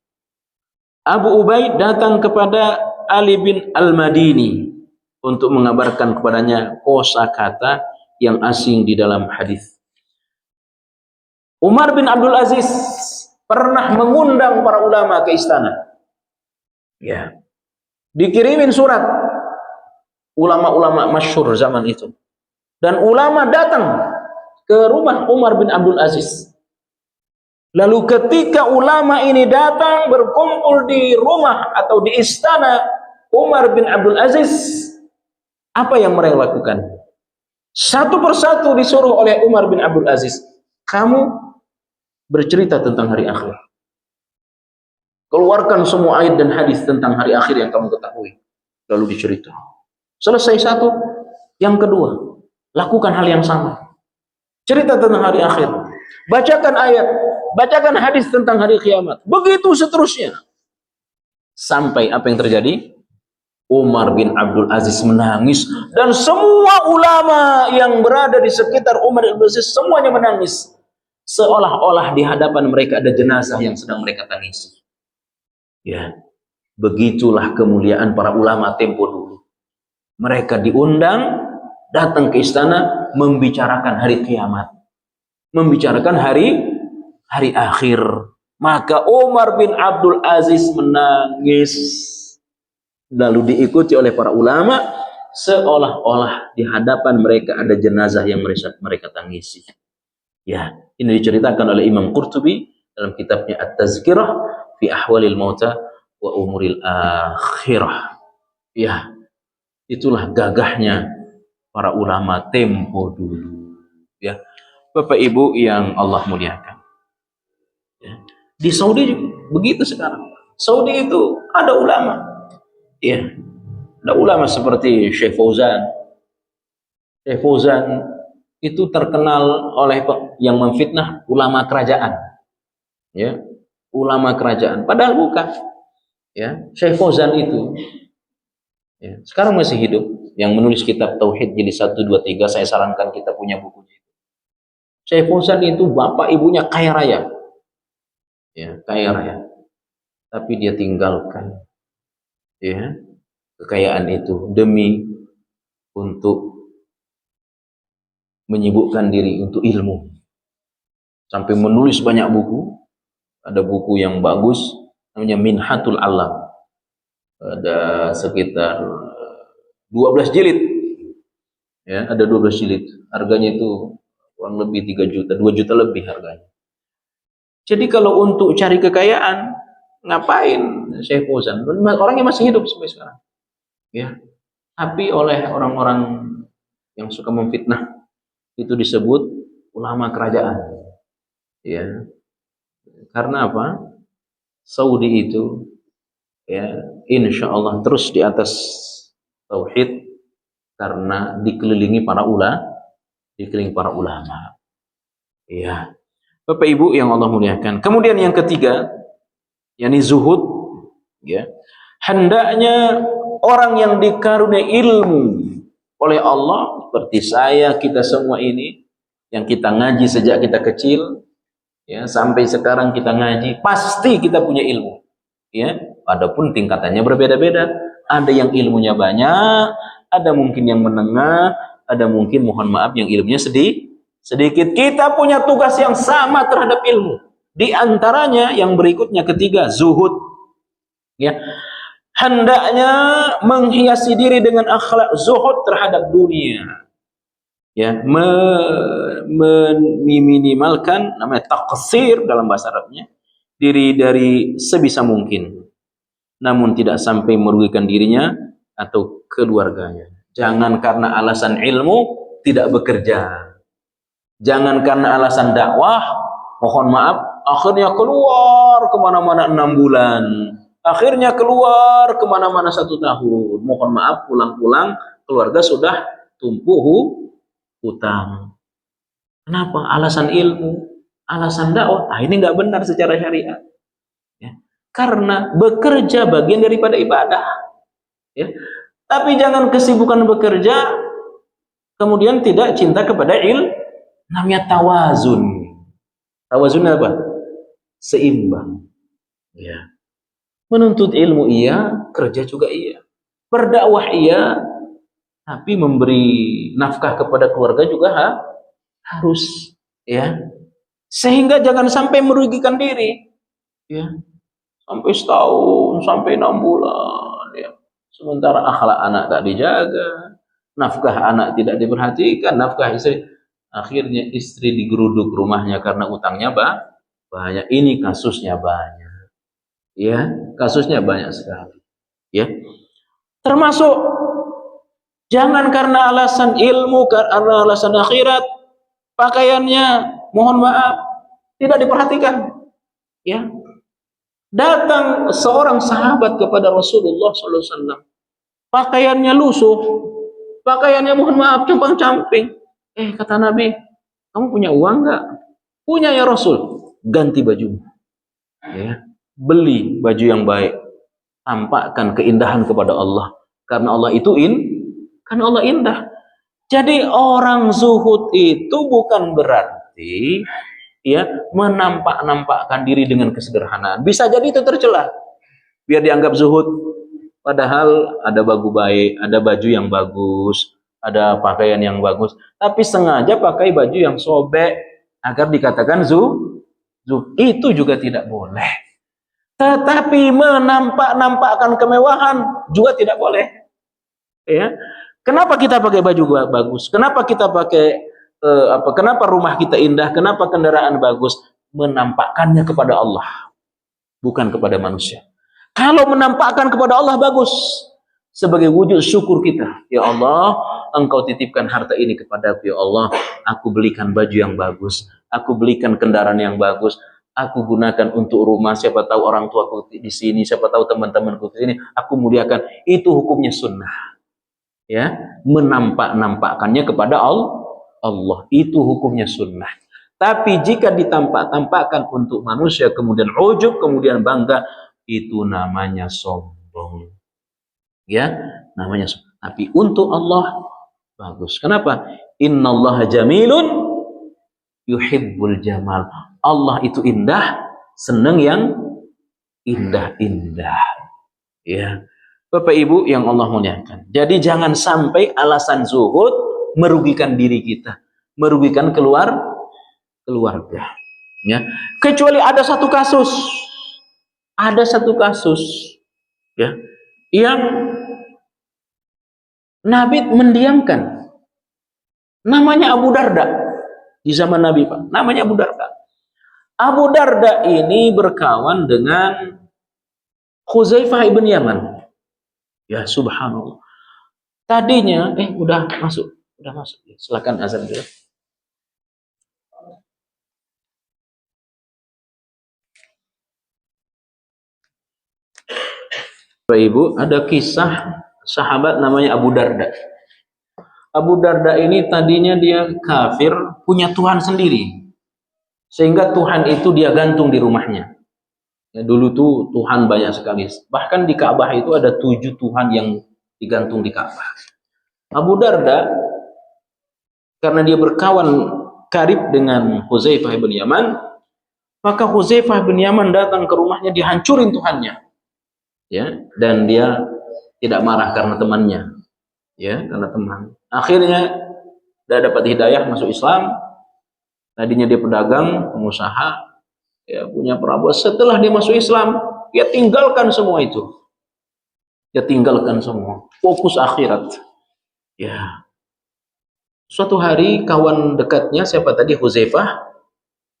Abu Ubaid datang kepada Ali bin Al-Madini untuk mengabarkan kepadanya kosakata yang asing di dalam hadis. Umar bin Abdul Aziz pernah mengundang para ulama ke istana. Ya. Dikirimin surat ulama-ulama masyhur zaman itu. Dan ulama datang ke rumah Umar bin Abdul Aziz. Lalu ketika ulama ini datang berkumpul di rumah atau di istana Umar bin Abdul Aziz, apa yang mereka lakukan? Satu persatu disuruh oleh Umar bin Abdul Aziz, kamu bercerita tentang hari akhir. Keluarkan semua ayat dan hadis tentang hari akhir yang kamu ketahui. Lalu dicerita. Selesai satu, yang kedua, lakukan hal yang sama. Cerita tentang hari akhir. Bacakan ayat, bacakan hadis tentang hari kiamat. Begitu seterusnya. Sampai apa yang terjadi? Umar bin Abdul Aziz menangis dan semua ulama yang berada di sekitar Umar bin Abdul Aziz semuanya menangis. Seolah-olah di hadapan mereka ada jenazah yang sedang mereka tangisi. Ya, begitulah kemuliaan para ulama tempo dulu. Mereka diundang datang ke istana membicarakan hari kiamat, membicarakan hari akhir. Maka Umar bin Abdul Aziz menangis, lalu diikuti oleh para ulama, seolah-olah di hadapan mereka ada jenazah yang mereka tangisi. Ya, ini diceritakan oleh Imam Qurtubi dalam kitabnya At-Tazkirah fi Ahwalil Mauta wa Umuril Akhirah. Ya, itulah gagahnya para ulama tempo dulu. Ya, Bapak Ibu yang Allah muliakan. Ya. Di Saudi juga begitu sekarang. Saudi itu ada ulama. Ya, ada ulama seperti Syekh Fauzan. Syekh Fauzan itu terkenal oleh yang memfitnah ulama kerajaan. Ya, ulama kerajaan. Padahal bukan. Ya, Syekh Fauzan itu ya, sekarang masih hidup. Yang menulis kitab Tauhid jilid 1, 2, 3, saya sarankan kita punya bukunya. Syekh Fauzan itu bapak ibunya kaya raya. Ya, kaya raya. Tapi dia tinggalkan ya kekayaan itu demi untuk menyibukkan diri untuk ilmu. Sampai menulis banyak buku. Ada buku yang bagus namanya Minhatul Alam. Ada sekitar 12 jilid. Ya, ada 12 jilid. Harganya itu kurang lebih 3 juta, 2 juta lebih harganya. Jadi kalau untuk cari kekayaan, ngapain Syekh Fauzan? Orangnya masih hidup sampai sekarang. Ya. Tapi oleh orang-orang yang suka memfitnah itu disebut ulama kerajaan. Ya. Karena apa? Saudi itu ya insya Allah terus di atas tauhid karena dikelilingi para ulama. Ya. Bapak Ibu yang Allah muliakan. Kemudian yang ketiga, yakni zuhud, ya. Hendaknya orang yang dikaruniai ilmu oleh Allah seperti saya, kita semua ini yang kita ngaji sejak kita kecil, ya, sampai sekarang kita ngaji, pasti kita punya ilmu. Ya, adapun tingkatannya berbeda-beda. Ada yang ilmunya banyak, ada mungkin yang menengah, ada mungkin mohon maaf yang ilmunya sedikit. Kita punya tugas yang sama terhadap ilmu. Di antaranya yang berikutnya ketiga, zuhud. Ya. Hendaknya menghiasi diri dengan akhlak zuhud terhadap dunia. Ya, meminimalkan namanya taqsir dalam bahasa Arabnya, diri dari sebisa mungkin. Namun tidak sampai merugikan dirinya atau keluarganya. Jangan karena alasan ilmu tidak bekerja. Jangan karena alasan dakwah, mohon maaf, akhirnya keluar kemana-mana 6 bulan. Akhirnya keluar kemana-mana 1 tahun. Mohon maaf, pulang-pulang keluarga sudah tumpuh hutang. Kenapa? Alasan ilmu, alasan dakwah. Ini nggak benar secara syariat. Ya. Karena bekerja bagian daripada ibadah. Ya. Tapi jangan kesibukan bekerja, kemudian tidak cinta kepada ilmu. Namanya tawazun. Tawazun apa? Seimbang. Ya. Menuntut ilmu iya, kerja juga iya. Berdakwah iya, tapi memberi nafkah kepada keluarga juga harus. Ya. Sehingga jangan sampai merugikan diri, ya. Sampai setahun, sampai 6 bulan, ya. Sementara akhlak anak tak dijaga, nafkah anak tidak diperhatikan, nafkah istri. Akhirnya istri digeruduk rumahnya karena utangnya banyak. Ini kasusnya banyak, ya. Kasusnya banyak sekali, ya. Termasuk jangan karena alasan ilmu, karena alasan akhirat, pakaiannya mohon maaf tidak diperhatikan, ya. Datang seorang sahabat kepada Rasulullah SAW, pakaiannya lusuh, pakaiannya mohon maaf compang-camping. Kata Nabi, kamu punya uang nggak? Punya ya Rasul. Ganti baju, ya. Beli baju yang baik, tampakkan keindahan kepada Allah, karena Allah itu karena Allah indah. Jadi orang zuhud itu bukan berarti, ya, menampak-nampakkan diri dengan kesederhanaan. Bisa jadi itu tercela, biar dianggap zuhud. Padahal ada baju baik, ada baju yang bagus, ada pakaian yang bagus, tapi sengaja pakai baju yang sobek agar dikatakan zuhud. Itu juga tidak boleh. Tetapi menampak-nampakkan kemewahan juga tidak boleh, ya. Kenapa kita pakai baju bagus? Kenapa kita pakai kenapa rumah kita indah? Kenapa kendaraan bagus? Menampakkannya kepada Allah, bukan kepada manusia. Kalau menampakkan kepada Allah, bagus. Sebagai wujud syukur kita. Ya Allah, Engkau titipkan harta ini kepadaku, ya Allah. Aku belikan baju yang bagus. Aku belikan kendaraan yang bagus. Aku gunakan untuk rumah. Siapa tahu orang tuaku di sini. Siapa tahu teman-temanku di sini. Aku muliakan. Itu hukumnya sunnah, ya. Menampak-nampakkannya kepada Allah. Itu hukumnya sunnah. Tapi jika ditampak-tampakkan untuk manusia, kemudian ujub, kemudian bangga, itu namanya sombong, ya, namanya sombong. Tapi untuk Allah bagus. Kenapa? Innallaha jamilun yuhibbul jamal. Allah itu indah, senang yang indah-indah, ya. Bapak Ibu yang Allah muliakan. Jadi jangan sampai alasan zuhud merugikan diri kita, merugikan keluarga, ya. Kecuali ada satu kasus, ya, yang Nabi mendiamkan. Namanya Abu Darda. Di zaman Nabi, Pak, namanya Abu Darda. Abu Darda ini berkawan dengan Hudzaifah ibn Yaman. Ya subhanallah. Tadinya udah masuk. Silakan azan dulu. Bapak Ibu, ada kisah sahabat namanya Abu Darda. Abu Darda ini tadinya dia kafir, punya Tuhan sendiri. Sehingga Tuhan itu dia gantung di rumahnya. Ya, dulu tuh Tuhan banyak sekali. Bahkan di Ka'bah itu ada 7 Tuhan yang digantung di Ka'bah. Abu Darda, karena dia berkawan karib dengan Hudzaifah bin Yaman, maka Hudzaifah bin Yaman datang ke rumahnya, dihancurin Tuhannya, ya, dan dia tidak marah karena temannya, ya, karena teman. Akhirnya dia dapat hidayah masuk Islam. Tadinya dia pedagang, pengusaha, ya, punya perabot. Setelah dia masuk Islam, dia tinggalkan semua itu. Dia tinggalkan semua, fokus akhirat, ya. Suatu hari kawan dekatnya, siapa tadi, Hudzaifah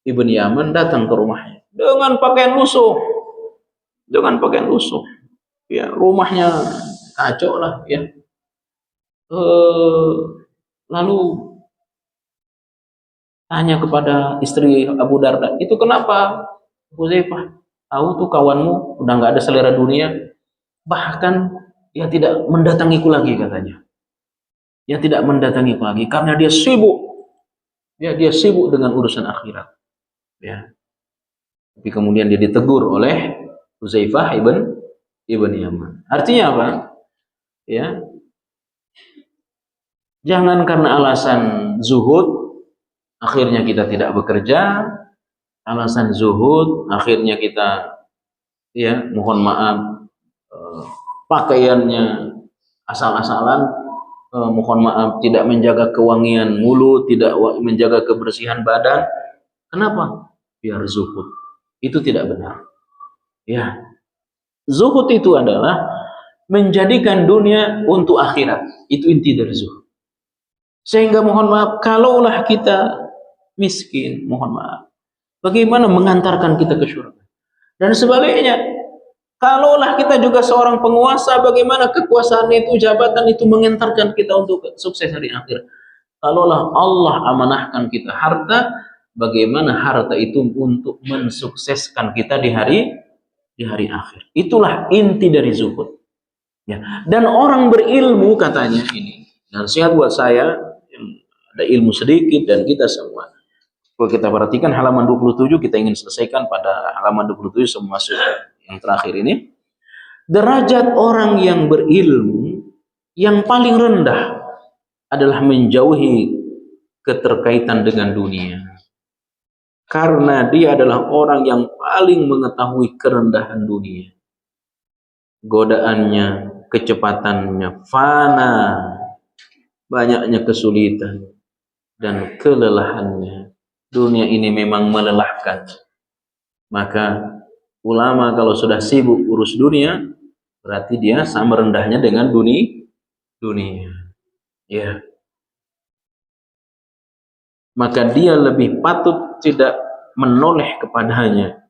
ibn Yaman, datang ke rumahnya dengan pakaian lusuh, ya, rumahnya kacau lah, ya. Lalu tanya kepada istri Abu Darda, itu kenapa Hudzaifah? Tahu tuh kawanmu udah nggak ada selera dunia, bahkan dia tidak mendatangiku lagi, katanya. Dia tidak mendatangiku lagi karena dia sibuk, dia sibuk dengan urusan akhirat, ya. Tapi kemudian dia ditegur oleh Hudzaifah ibn Yaman. Artinya apa? Ya, jangan karena alasan zuhud akhirnya kita tidak bekerja, alasan zuhud akhirnya kita, ya, mohon maaf, pakaiannya asal-asalan, mohon maaf, tidak menjaga kewangian mulut, tidak menjaga kebersihan badan. Kenapa? Biar zuhud. Itu tidak benar. Ya, zuhud itu adalah menjadikan dunia untuk akhirat. Itu inti dari zuhud. Sehingga mohon maaf, kalaulah kita miskin, mohon maaf, bagaimana mengantarkan kita ke surga? Dan sebaliknya, kalaulah kita juga seorang penguasa, bagaimana kekuasaan itu, jabatan itu mengantarkan kita untuk sukses hari akhir? Kalaulah Allah amanahkan kita harta, bagaimana harta itu untuk mensukseskan kita di hari akhir? Itulah inti dari zuhud. Ya. Dan orang berilmu katanya ini, nasihat buat saya yang ada ilmu sedikit dan kita semua. Kalau kita perhatikan halaman 27, kita ingin selesaikan pada halaman 27 semua yang terakhir ini. Derajat orang yang berilmu yang paling rendah adalah menjauhi keterkaitan dengan dunia. Karena dia adalah orang yang paling mengetahui kerendahan dunia. Godaannya, kecepatannya, fana, banyaknya kesulitan, dan kelelahannya. Dunia ini memang melelahkan. Maka ulama kalau sudah sibuk urus dunia, berarti dia sama rendahnya dengan dunia. Ya. Maka dia lebih patut tidak menoleh kepadanya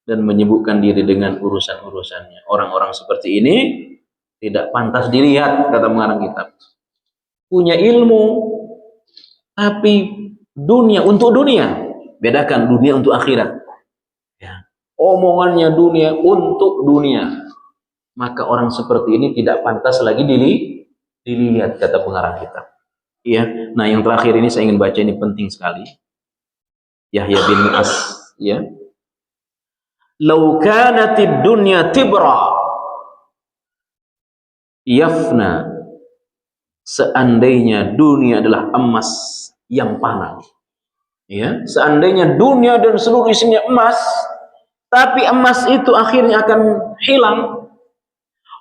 dan menyibukkan diri dengan urusan-urusannya. Orang-orang seperti ini tidak pantas dilihat, kata pengarang kitab. Punya ilmu, tapi dunia untuk dunia. Bedakan dunia untuk akhirat. Ya. Omongannya dunia untuk dunia. Maka orang seperti ini tidak pantas lagi dilihat, kata pengarang kitab. Ya. Nah, yang terakhir ini saya ingin baca, ini penting sekali. Yahya bin Mu'az, ya. Lau kanatid dunya tibra yafna, seandainya dunia adalah emas yang panah, ya, seandainya dunia dan seluruh isinya emas, tapi emas itu akhirnya akan hilang.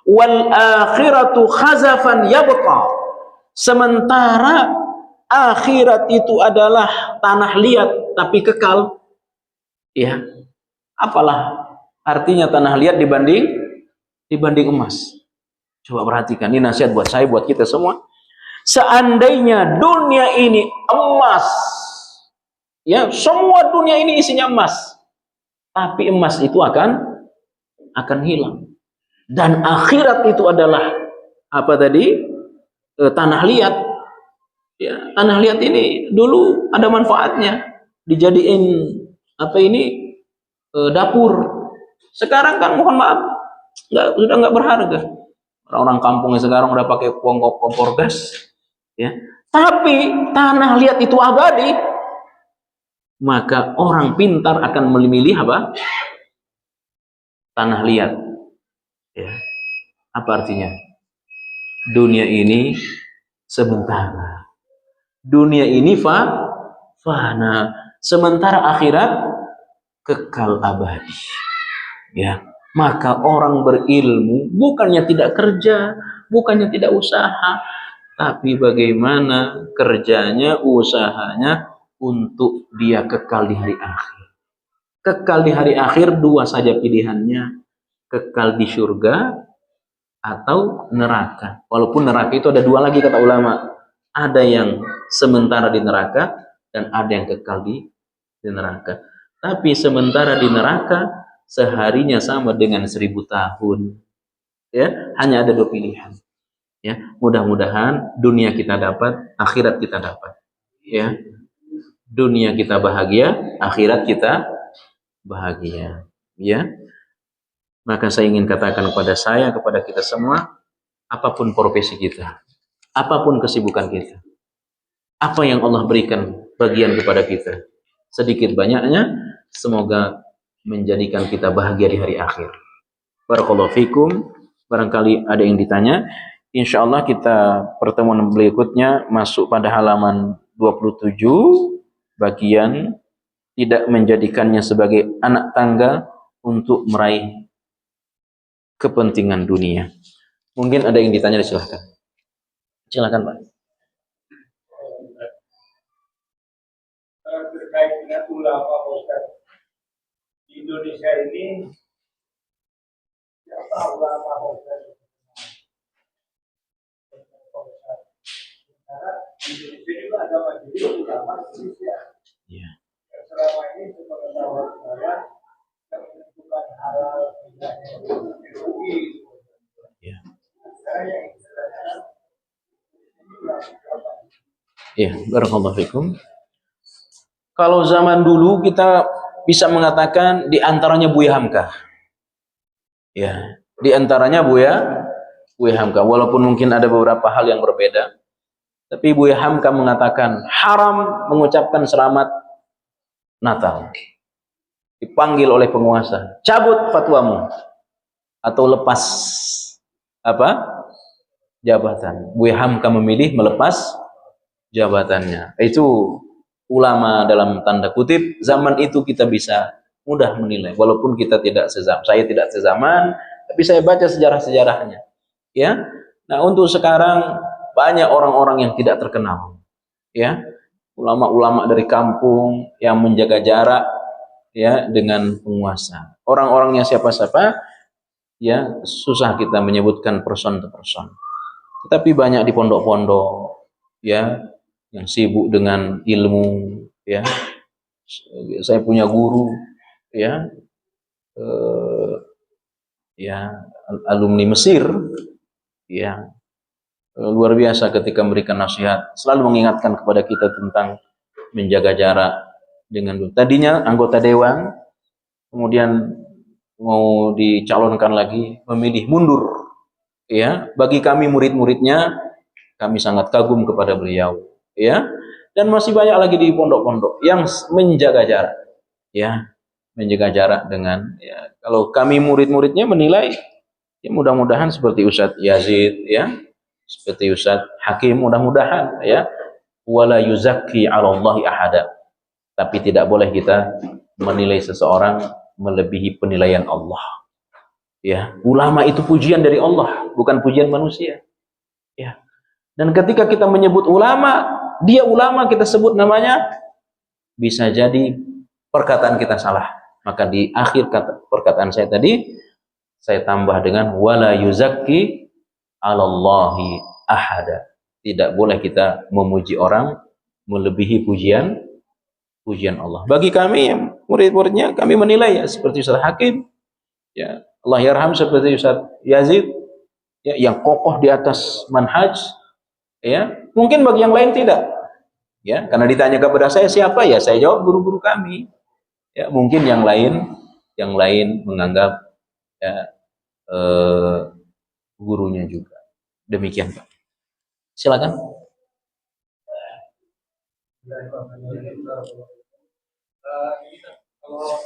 Wal akhiratu khazafan yabqa, sementara akhirat itu adalah tanah liat tapi kekal. Ya, apalah artinya tanah liat dibanding emas? Coba perhatikan, ini nasihat buat saya, buat kita semua. Seandainya dunia ini emas, ya, semua dunia ini isinya emas, tapi emas itu akan hilang. Dan akhirat itu adalah apa tadi? Tanah liat. Ya, tanah liat ini dulu ada manfaatnya, dijadiin apa ini? Dapur. Sekarang kan mohon maaf, sudah nggak berharga. Orang-orang kampungnya sekarang udah pakai kompor gas, ya. Tapi tanah liat itu abadi, maka orang pintar akan memilih apa? Tanah liat. Ya. Apa artinya? Dunia ini sementara. Dunia ini fana, sementara akhirat kekal abadi. Ya. Maka orang berilmu bukannya tidak kerja, bukannya tidak usaha, tapi bagaimana kerjanya, usahanya untuk dia kekal di hari akhir. Kekal di hari akhir dua saja pilihannya, kekal di surga atau neraka. Walaupun neraka itu ada dua lagi kata ulama, ada yang sementara di neraka dan ada yang kekal di neraka. Tapi sementara di neraka seharinya sama dengan 1000 tahun. Ya, hanya ada dua pilihan. Ya, mudah-mudahan dunia kita dapat, akhirat kita dapat. Ya, dunia kita bahagia, akhirat kita bahagia. Ya, maka saya ingin katakan kepada saya, kepada kita semua, apapun profesi kita, apapun kesibukan kita, apa yang Allah berikan bagian kepada kita, sedikit banyaknya, semoga menjadikan kita bahagia di hari akhir. Barakallahu fikum. Barangkali ada yang ditanya. Insya Allah kita pertemuan berikutnya masuk pada halaman 27, bagian tidak menjadikannya sebagai anak tangga untuk meraih kepentingan dunia. Mungkin ada yang ditanya, silahkan. Silahkan Pak. dengan ulama Ustaz di Indonesia ini, siapa ulama Ustaz? Karena di Indonesia juga ada majelis ulama Indonesia. Ya. Selama ini sepengetahuan saya yang menentukan halal tidaknya MUI. Ya. Saya yang Ya, barakallahu fikum. Kalau zaman dulu kita bisa mengatakan di antaranya Buya Hamka. Ya, di antaranya Buya Hamka. Walaupun mungkin ada beberapa hal yang berbeda, tapi Buya Hamka mengatakan haram mengucapkan selamat Natal. Dipanggil oleh penguasa, cabut fatwamu atau lepas apa? Jabatan. Buya Hamka memilih melepas jabatannya. Itu ulama dalam tanda kutip. Zaman itu kita bisa mudah menilai, walaupun kita tidak sezaman. Saya tidak sezaman, tapi saya baca sejarah-sejarahnya. Ya. Nah, untuk sekarang banyak orang-orang yang tidak terkenal. Ya. Ulama-ulama dari kampung yang menjaga jarak ya dengan penguasa. Orang-orangnya siapa-siapa ya susah kita menyebutkan person to person. Tetapi banyak di pondok-pondok ya yang sibuk dengan ilmu ya. Saya punya guru ya alumni Mesir ya luar biasa ketika memberikan nasihat, selalu mengingatkan kepada kita tentang menjaga jarak dengan tadinya anggota dewan, kemudian mau dicalonkan lagi memilih mundur ya. Bagi kami murid-muridnya, kami sangat kagum kepada beliau ya. Dan masih banyak lagi di pondok-pondok yang menjaga jarak ya, menjaga jarak dengan ya. Kalau kami murid-muridnya menilai ya mudah-mudahan seperti Ustadz Yazid ya, seperti Ustadz Hakim, mudah-mudahan ya. Wala yuzakki 'ala Allahi ahada. Tapi tidak boleh kita menilai seseorang melebihi penilaian Allah. Ya, ulama itu pujian dari Allah, bukan pujian manusia. Ya. Dan ketika kita menyebut ulama, dia ulama kita sebut namanya, bisa jadi perkataan kita salah. Maka di akhir kata perkataan saya tadi, saya tambah dengan wala yuzakki 'alallahi ahada. Tidak boleh kita memuji orang melebihi pujian Allah. Bagi kami yang murid-muridnya, kami menilai ya seperti Ustaz Hakim, ya Allah yarham, seperti Ustaz Yazid, ya yang kokoh di atas manhaj, ya mungkin bagi yang lain tidak, ya karena ditanya kepada saya siapa, ya saya jawab guru-guru kami, ya mungkin yang lain menganggap ya gurunya juga. Demikian Pak. Silakan. Kalau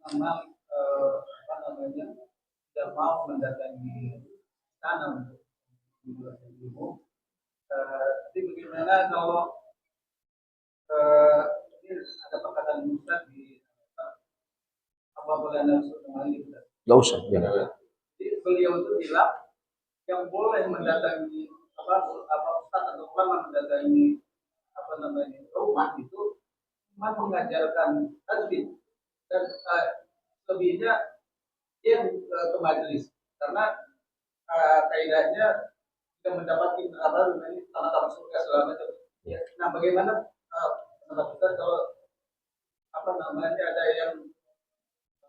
memang tidak mau mendatangi tanam ilmu, tapi bagaimana kalau ini ada perkataan Ustaz di apa boleh anda kembali? Gak usah. Jangan. Beliau itu bilang yang boleh mendatangi apa Ustaz atau ulama mendatangi rumah itu cuma mengajarkan tasbih dan lebihnya dia ke majelis karena kaidahnya tidak mendapatkan tanda-tanda surga segala macam. Ya. Nah, bagaimana pendapat kita kalau ada yang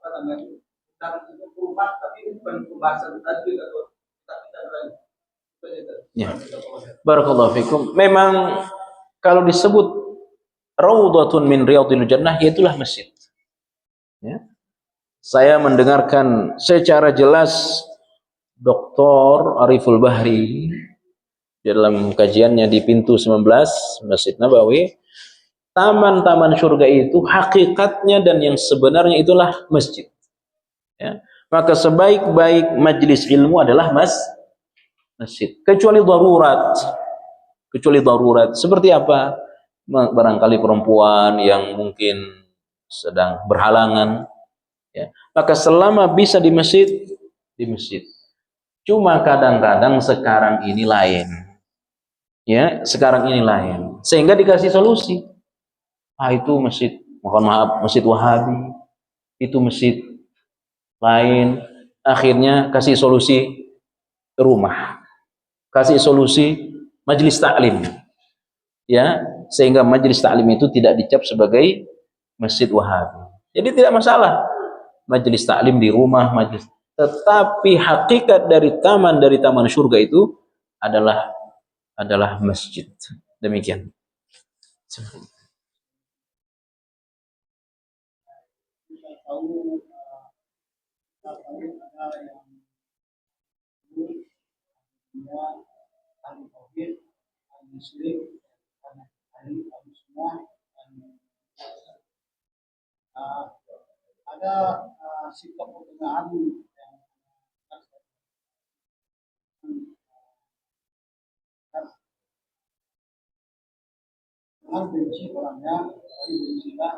tentang rumah tapi bukan pembahasan tasbih atau kita lain. Ya. Barakallahu fikum. Memang kalau disebut raudhatun min riyadhil jannah, itulah masjid. Ya. Saya mendengarkan secara jelas Dr. Ariful Bahri dalam kajiannya di pintu 19 Masjid Nabawi, taman-taman surga itu hakikatnya dan yang sebenarnya itulah masjid. Ya. Maka sebaik-baik majlis ilmu adalah masjid. Kecuali darurat. Seperti apa? Barangkali perempuan yang mungkin sedang berhalangan, ya. Maka selama bisa di masjid, Cuma kadang-kadang sekarang ini lain, ya. Sekarang ini lain, sehingga dikasih solusi. Itu masjid mohon maaf, masjid Wahabi, itu masjid lain. Akhirnya kasih solusi rumah, kasih solusi majelis taklim, ya, sehingga majelis taklim itu tidak dicap sebagai masjid Wahabi. Jadi tidak masalah majelis taklim di rumah, majelis, tetapi hakikat dari taman surga itu adalah masjid. Demikian. Kita tahu ada yang dia ahli tauhid, ahli muslim, ahli sunnah, ada sikap pertengahan yang benci orangnya, tapi bencilah